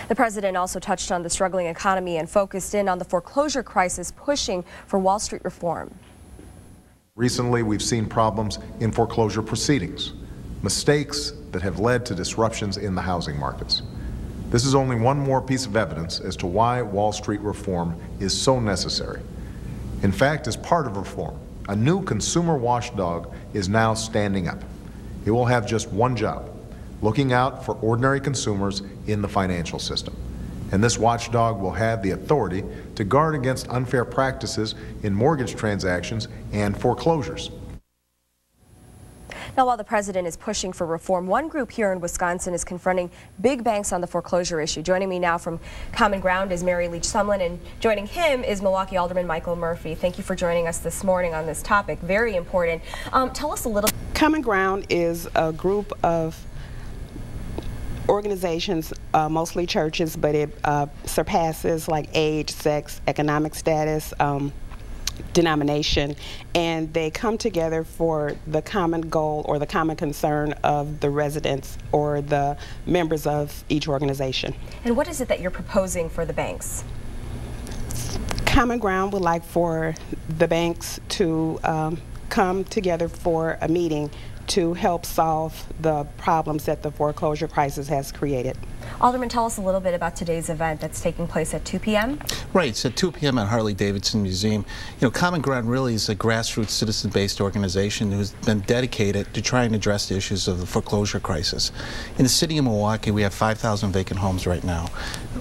The president also touched on the struggling economy and focused in on the foreclosure crisis, pushing for Wall Street reform. Recently, we've seen problems in foreclosure proceedings, mistakes that have led to disruptions in the housing markets. This is only one more piece of evidence as to why Wall Street reform is so necessary. In fact, as part of reform, a new consumer watchdog is now standing up. It will have just one job: looking out for ordinary consumers in the financial system. And this watchdog will have the authority to guard against unfair practices in mortgage transactions and foreclosures. Now, while the president is pushing for reform, one group here in Wisconsin is confronting big banks on the foreclosure issue. Joining me now from Common Ground is Mary Leach Sumlin, and joining him is Milwaukee Alderman Michael Murphy. Thank you for joining us this morning on this topic. Very important. Tell us a little. Common Ground is a group of organizations, mostly churches, but it surpasses like age, sex, economic status, denomination, and they come together for the common goal or the common concern of the residents or the members of each organization. And what is it that you're proposing for the banks? Common Ground would like for the banks to come together for a meeting to help solve the problems that the foreclosure crisis has created. Alderman, tell us a little bit about today's event that's taking place at 2 p.m. Right, it's at 2 p.m. at Harley-Davidson Museum. You know, Common Ground really is a grassroots citizen-based organization who's been dedicated to try and address the issues of the foreclosure crisis. In the city of Milwaukee, we have 5,000 vacant homes right now.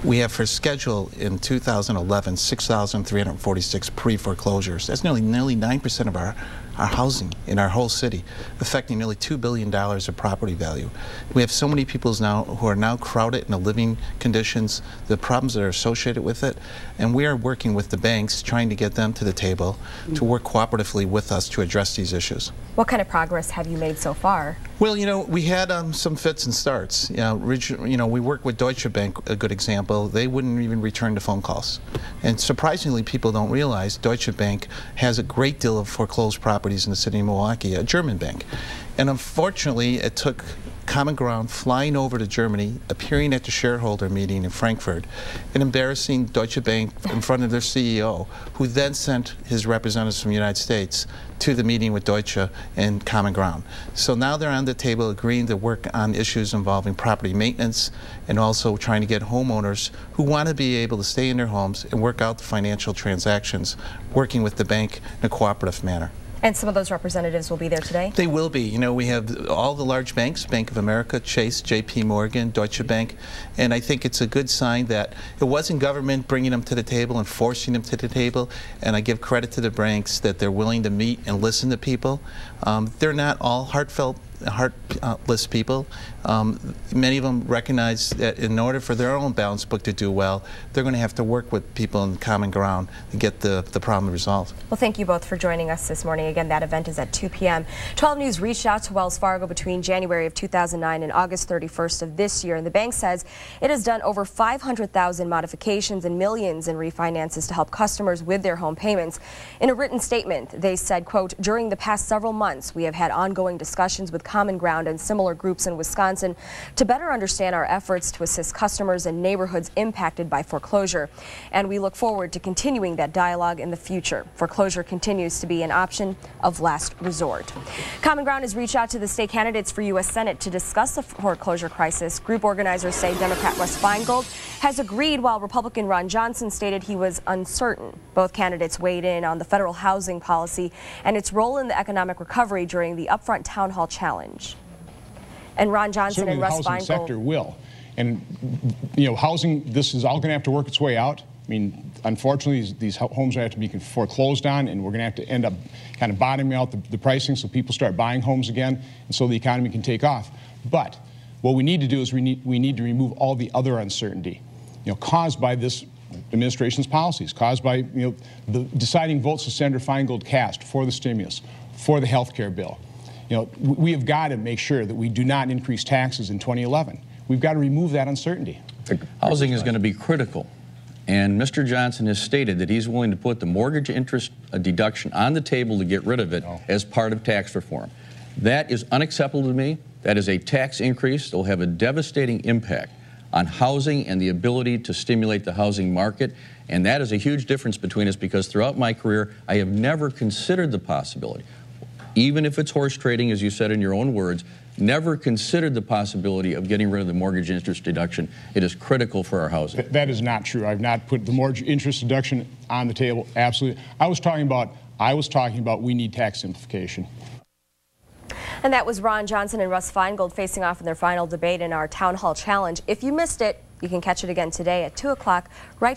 We have for schedule in 2011, 6,346 pre-foreclosures. That's nearly 9% of our housing in our whole city, affecting nearly $2 billion of property value. We have so many people now who are now crowded in the living conditions, the problems that are associated with it, and we are working with the banks, trying to get them to the table to work cooperatively with us to address these issues. What kind of progress have you made so far? Well, you know, we had some fits and starts. You know, we worked with Deutsche Bank, a good example. They wouldn't even return the phone calls. And surprisingly, people don't realize Deutsche Bank has a great deal of foreclosed properties in the city of Milwaukee, a German bank. And unfortunately, it took Common Ground flying over to Germany, appearing at the shareholder meeting in Frankfurt, and embarrassing Deutsche Bank in front of their CEO, who then sent his representatives from the United States to the meeting with Deutsche and Common Ground. So now they're on the table agreeing to work on issues involving property maintenance and also trying to get homeowners who want to be able to stay in their homes and work out the financial transactions, working with the bank in a cooperative manner. And some of those representatives will be there today? They will be. You know, we have all the large banks, Bank of America, Chase, JP Morgan, Deutsche Bank, and I think it's a good sign that it wasn't government bringing them to the table and forcing them to the table, and I give credit to the banks that they're willing to meet and listen to people. They're not all heartless people. Many of them recognize that in order for their own balance book to do well, they're going to have to work with people in Common Ground to get the problem resolved. Well, thank you both for joining us this morning. Again, that event is at 2 p.m. 12 News reached out to Wells Fargo between January of 2009 and August 31st of this year, and the bank says it has done over 500,000 modifications and millions in refinances to help customers with their home payments. In a written statement, they said, quote, "During the past several months, we have had ongoing discussions with Common Ground and similar groups in Wisconsin to better understand our efforts to assist customers in neighborhoods impacted by foreclosure. And we look forward to continuing that dialogue in the future. Foreclosure continues to be an option of last resort." Common Ground has reached out to the state candidates for U.S. Senate to discuss the foreclosure crisis. Group organizers say Democrat Russ Feingold has agreed, while Republican Ron Johnson stated he was uncertain. Both candidates weighed in on the federal housing policy and its role in the economic recovery during the upfront town hall challenge. And Ron Johnson Certainly and Russ the housing Feingold sector will. And, you know, housing, this is all going to have to work its way out. I mean, unfortunately, these homes are going to have to be foreclosed on, and we're going to have to end up kind of bottoming out the pricing so people start buying homes again, and so the economy can take off. But what we need to do is we need to remove all the other uncertainty, you know, caused by this administration's policies, caused by, you know, the deciding votes that Senator Feingold cast for the stimulus, for the health care bill. You know, we have got to make sure that we do not increase taxes in 2011. We've got to remove that uncertainty. Housing is going to be critical, and Mr. Johnson has stated that he's willing to put the mortgage interest deduction on the table to get rid of it as part of tax reform. That is unacceptable to me. That is a tax increase that will have a devastating impact on housing and the ability to stimulate the housing market. And that is a huge difference between us, because throughout my career, I have never considered the possibility, even if it's horse trading, as you said in your own words, never considered the possibility of getting rid of the mortgage interest deduction. It is critical for our housing. That is not true. I've not put the mortgage interest deduction on the table. Absolutely. I was talking about we need tax simplification. And that was Ron Johnson and Russ Feingold facing off in their final debate in our Town Hall Challenge. If you missed it, you can catch it again today at 2 o'clock right here.